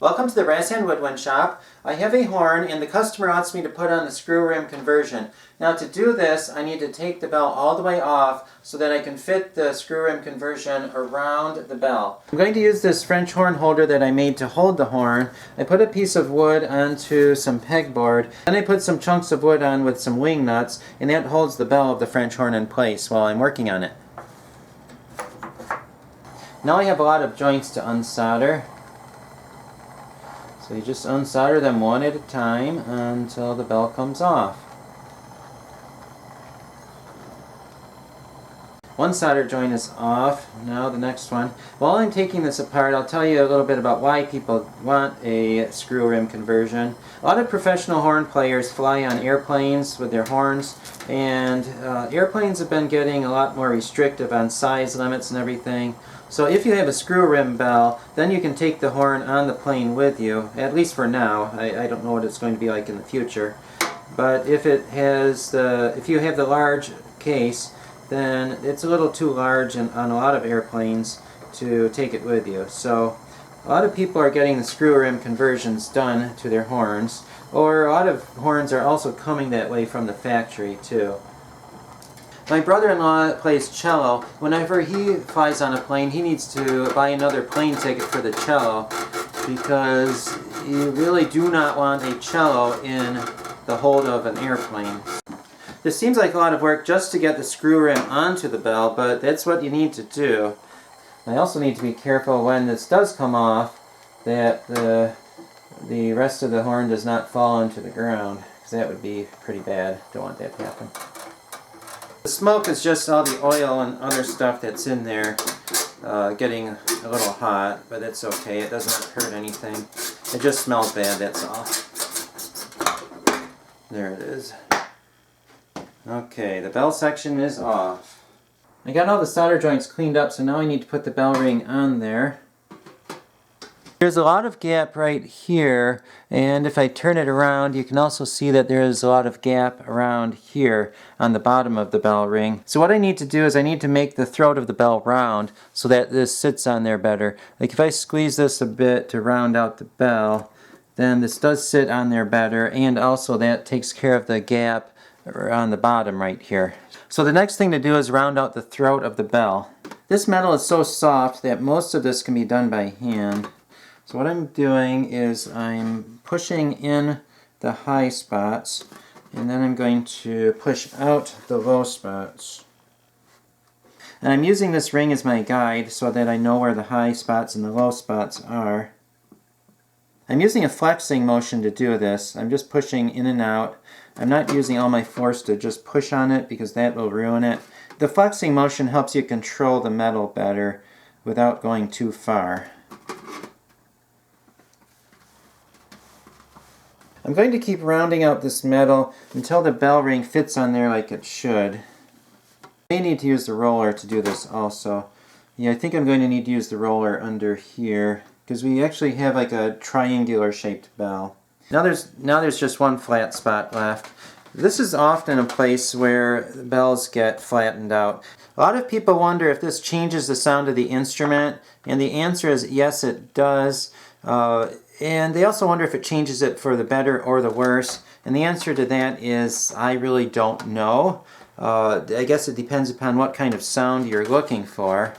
Welcome to the Brass and Woodwind Shop. I have a horn and the customer wants me to put on the screw rim conversion. Now to do this I need to take the bell all the way off so that I can fit the screw rim conversion around the bell. I'm going to use this French horn holder that I made to hold the horn. I put a piece of wood onto some pegboard, then I put some chunks of wood on with some wing nuts, and that holds the bell of the French horn in place while I'm working on it. Now I have a lot of joints to unsolder. So you just unsolder them one at a time until the bell comes off. One solder joint is off. Now the next one. While I'm taking this apart, I'll tell you a little bit about why people want a screw rim conversion. A lot of professional horn players fly on airplanes with their horns, and airplanes have been getting a lot more restrictive on size limits and everything. So if you have a screw rim bell, then you can take the horn on the plane with you, at least for now. I don't know what it's going to be like in the future. But if you have the large case, then it's a little too large on a lot of airplanes to take it with you. So a lot of people are getting the screw rim conversions done to their horns, or a lot of horns are also coming that way from the factory too. My brother-in-law plays cello. Whenever he flies on a plane, he needs to buy another plane ticket for the cello because you really do not want a cello in the hold of an airplane. This seems like a lot of work just to get the screw rim onto the bell, but that's what you need to do. I also need to be careful when this does come off that the rest of the horn does not fall into the ground, because that would be pretty bad. Don't want that to happen. The smoke is just all the oil and other stuff that's in there getting a little hot, but it's okay. It doesn't hurt anything. It just smells bad, that's all. There it is. Okay, the bell section is off. I got all the solder joints cleaned up, so now I need to put the bell ring on there. There's a lot of gap right here, and if I turn it around you can also see that there is a lot of gap around here on the bottom of the bell ring. So what I need to do is I need to make the throat of the bell round so that this sits on there better. Like if I squeeze this a bit to round out the bell, then this does sit on there better, and also that takes care of the gap on the bottom right here. So the next thing to do is round out the throat of the bell. This metal is so soft that most of this can be done by hand. So what I'm doing is I'm pushing in the high spots, and then I'm going to push out the low spots. And I'm using this ring as my guide so that I know where the high spots and the low spots are. I'm using a flexing motion to do this. I'm just pushing in and out. I'm not using all my force to just push on it because that will ruin it. The flexing motion helps you control the metal better without going too far. I'm going to keep rounding out this metal until the bell ring fits on there like it should. I may need to use the roller to do this also. Yeah, I think I'm going to need to use the roller under here because we actually have like a triangular shaped bell. Now there's just one flat spot left. This is often a place where the bells get flattened out. A lot of people wonder if this changes the sound of the instrument, and the answer is yes, it does. And they also wonder if it changes it for the better or the worse. And the answer to that is I really don't know. I guess it depends upon what kind of sound you're looking for.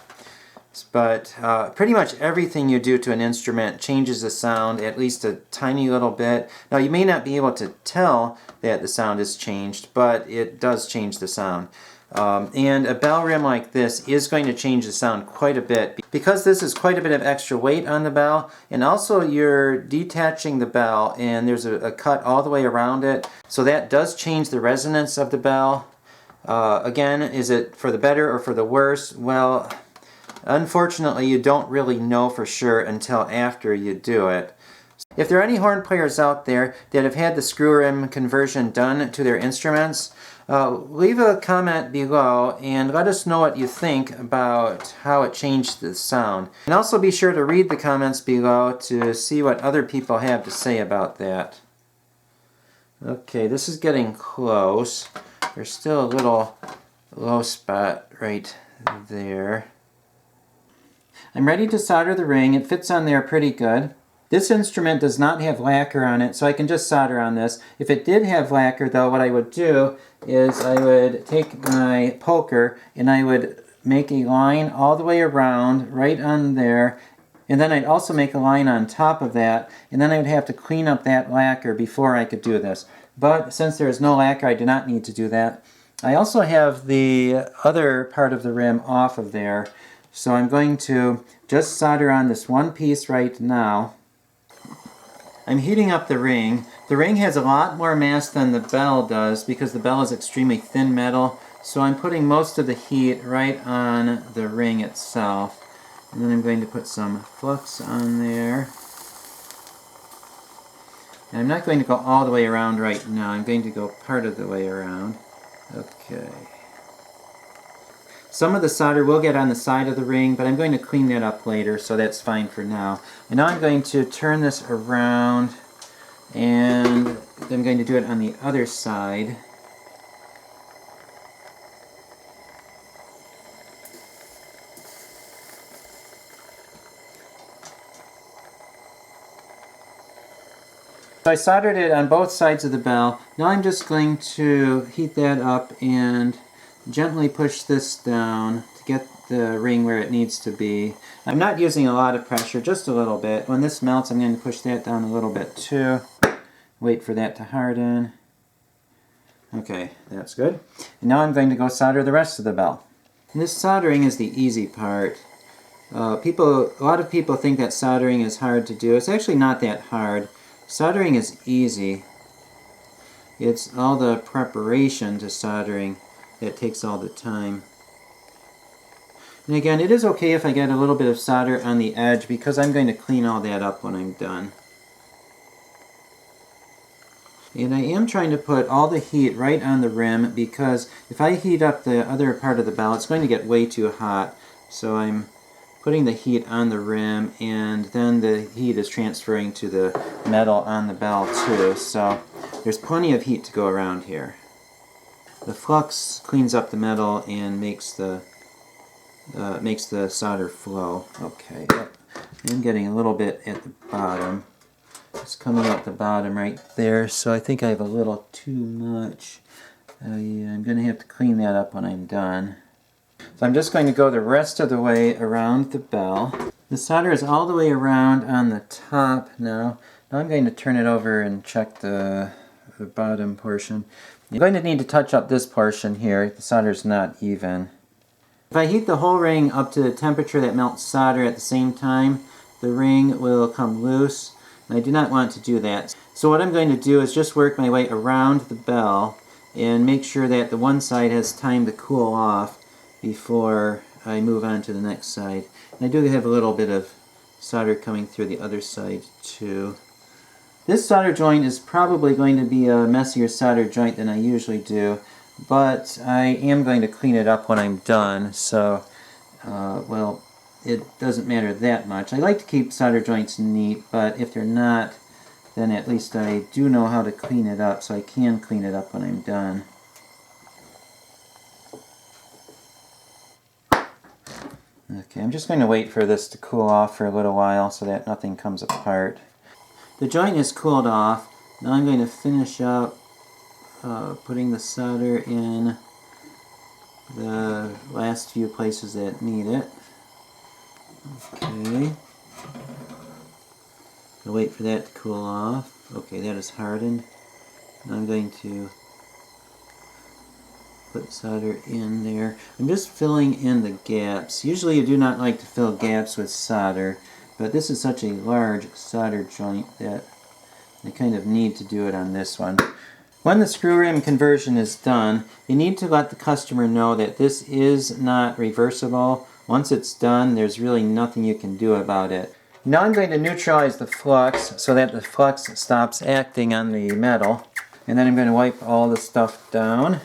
But pretty much everything you do to an instrument changes the sound at least a tiny little bit. Now you may not be able to tell that the sound has changed, but it does change the sound. And a bell rim like this is going to change the sound quite a bit because this is quite a bit of extra weight on the bell, and also you're detaching the bell and there's a cut all the way around it, so that does change the resonance of the bell. Again, is it for the better or for the worse? Well, unfortunately you don't really know for sure until after you do it. If there are any horn players out there that have had the screw rim conversion done to their instruments, leave a comment below and let us know what you think about how it changed the sound. And also be sure to read the comments below to see what other people have to say about that. Okay, this is getting close. There's still a little low spot right there. I'm ready to solder the ring. It fits on there pretty good. This instrument does not have lacquer on it, so I can just solder on this. If it did have lacquer, though, what I would do is I would take my poker and I would make a line all the way around, right on there, and then I'd also make a line on top of that, and then I would have to clean up that lacquer before I could do this. But since there is no lacquer, I do not need to do that. I also have the other part of the rim off of there, so I'm going to just solder on this one piece right now. I'm heating up the ring. The ring has a lot more mass than the bell does because the bell is extremely thin metal, so I'm putting most of the heat right on the ring itself. And then I'm going to put some flux on there. And I'm not going to go all the way around right now. I'm going to go part of the way around. Okay. Some of the solder will get on the side of the ring, but I'm going to clean that up later, so that's fine for now. And now I'm going to turn this around, and I'm going to do it on the other side. So I soldered it on both sides of the bell. Now I'm just going to heat that up and gently push this down to get the ring where it needs to be. I'm not using a lot of pressure, just a little bit. When this melts, I'm going to push that down a little bit too. Wait for that to harden. Okay, that's good. And now I'm going to go solder the rest of the bell. And this soldering is the easy part. A lot of people think that soldering is hard to do. It's actually not that hard. Soldering is easy. It's all the preparation to soldering that takes all the time. And again, it is okay if I get a little bit of solder on the edge because I'm going to clean all that up when I'm done. And I am trying to put all the heat right on the rim because if I heat up the other part of the bell, it's going to get way too hot. So I'm putting the heat on the rim, and then the heat is transferring to the metal on the bell too. So there's plenty of heat to go around here. The flux cleans up the metal and makes the solder flow. Okay, I'm getting a little bit at the bottom. It's coming out the bottom right there, so I think I have a little too much. Yeah, I'm going to have to clean that up when I'm done. So I'm just going to go the rest of the way around the bell. The solder is all the way around on the top now. Now I'm going to turn it over and check the bottom portion. I'm going to need to touch up this portion here. The solder is not even. If I heat the whole ring up to the temperature that melts solder at the same time, the ring will come loose, and I do not want to do that. So what I'm going to do is just work my way around the bell and make sure that the one side has time to cool off before I move on to the next side. And I do have a little bit of solder coming through the other side too. This solder joint is probably going to be a messier solder joint than I usually do, but I am going to clean it up when I'm done, so well, it doesn't matter that much. I like to keep solder joints neat, but if they're not, then at least I do know how to clean it up, so I can clean it up when I'm done. Okay, I'm just going to wait for this to cool off for a little while so that nothing comes apart. The joint is cooled off. Now I'm going to finish up putting the solder in the last few places that need it. Okay. I'll wait for that to cool off. Okay, that is hardened. Now I'm going to put solder in there. I'm just filling in the gaps. Usually you do not like to fill gaps with solder, but this is such a large solder joint that I kind of need to do it on this one. When the screw rim conversion is done, you need to let the customer know that this is not reversible. Once it's done, there's really nothing you can do about it. Now I'm going to neutralize the flux so that the flux stops acting on the metal. And then I'm going to wipe all the stuff down.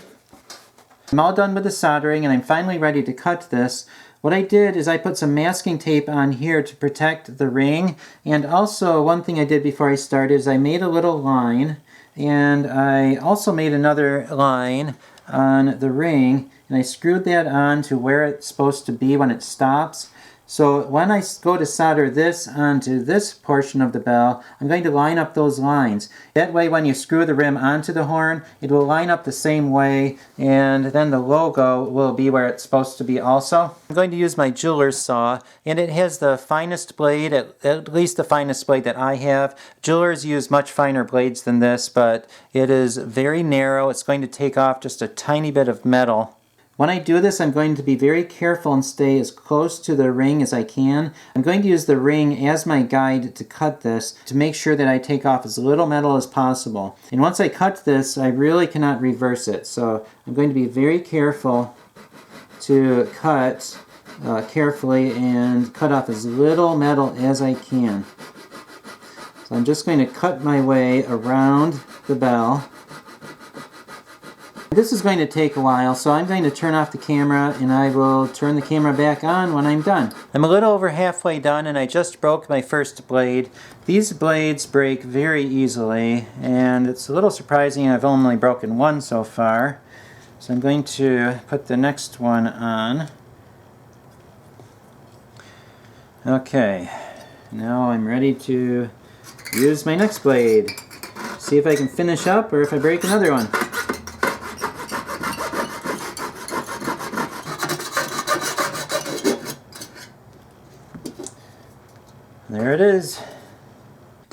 I'm all done with the soldering and I'm finally ready to cut this. What I did is I put some masking tape on here to protect the ring, and also one thing I did before I started is I made a little line, and I also made another line on the ring, and I screwed that on to where it's supposed to be when it stops. So when I go to solder this onto this portion of the bell, I'm going to line up those lines. That way when you screw the rim onto the horn, it will line up the same way, and then the logo will be where it's supposed to be also. I'm going to use my jeweler's saw, and it has the finest blade, at least the finest blade that I have. Jewelers use much finer blades than this, but it is very narrow. It's going to take off just a tiny bit of metal. When I do this, I'm going to be very careful and stay as close to the ring as I can. I'm going to use the ring as my guide to cut this to make sure that I take off as little metal as possible. And once I cut this, I really cannot reverse it. So I'm going to be very careful to cut carefully and cut off as little metal as I can. So I'm just going to cut my way around the bell. This is going to take a while, so I'm going to turn off the camera and I will turn the camera back on when I'm done. I'm a little over halfway done and I just broke my first blade. These blades break very easily and it's a little surprising I've only broken one so far. So I'm going to put the next one on. Okay, now I'm ready to use my next blade. See if I can finish up or if I break another one. There it is.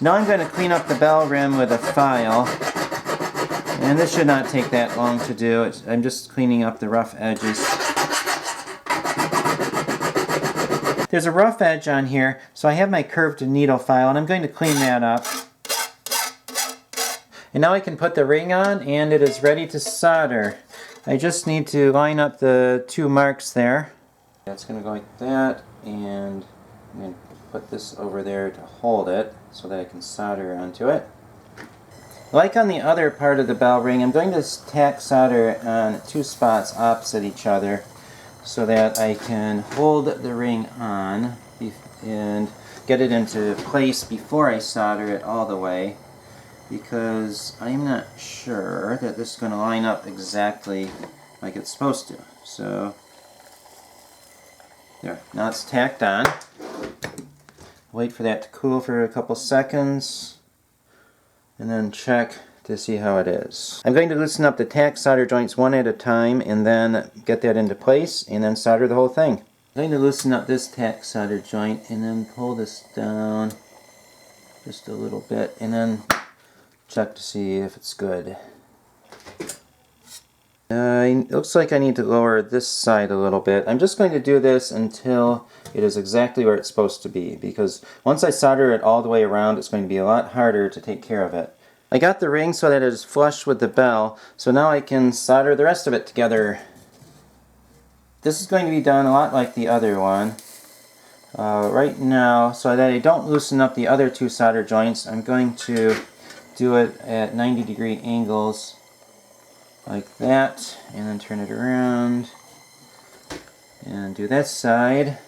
Now I'm going to clean up the bell rim with a file. And this should not take that long to do. I'm just cleaning up the rough edges. There's a rough edge on here, so I have my curved needle file, and I'm going to clean that up. And now I can put the ring on, and it is ready to solder. I just need to line up the two marks there. That's going to go like that, and I'm going to put this over there to hold it so that I can solder onto it. Like on the other part of the bell ring, I'm going to tack solder on two spots opposite each other so that I can hold the ring on and get it into place before I solder it all the way, because I'm not sure that this is going to line up exactly like it's supposed to. So there, now it's tacked on. Wait for that to cool for a couple seconds and then check to see how it is. I'm going to loosen up the tack solder joints one at a time and then get that into place and then solder the whole thing. I'm going to loosen up this tack solder joint and then pull this down just a little bit and then check to see if it's good. It looks like I need to lower this side a little bit. I'm just going to do this until it is exactly where it's supposed to be, because once I solder it all the way around, it's going to be a lot harder to take care of it. I got the ring so that it is flush with the bell, so now I can solder the rest of it together. This is going to be done a lot like the other one. Right now, so that I don't loosen up the other two solder joints, I'm going to do it at 90-degree angles like that, and then turn it around and do that side,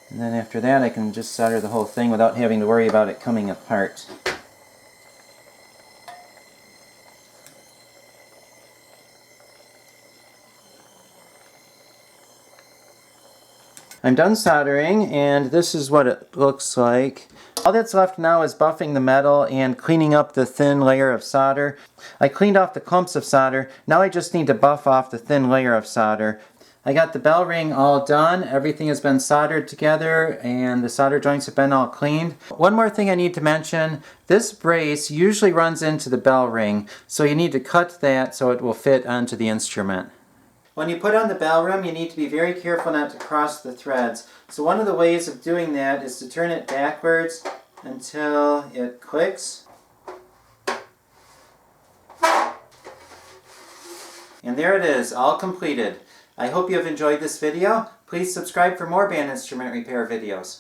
and then after that I can just solder the whole thing without having to worry about it coming apart. I'm done soldering, and this is what it looks like. All that's left now is buffing the metal and cleaning up the thin layer of solder. I cleaned off the clumps of solder. Now I just need to buff off the thin layer of solder. I got the bell ring all done. Everything has been soldered together and the solder joints have been all cleaned. One more thing I need to mention. This brace usually runs into the bell ring, so you need to cut that so it will fit onto the instrument. When you put on the bell rim, you need to be very careful not to cross the threads. So one of the ways of doing that is to turn it backwards until it clicks. And there it is, all completed. I hope you have enjoyed this video. Please subscribe for more band instrument repair videos.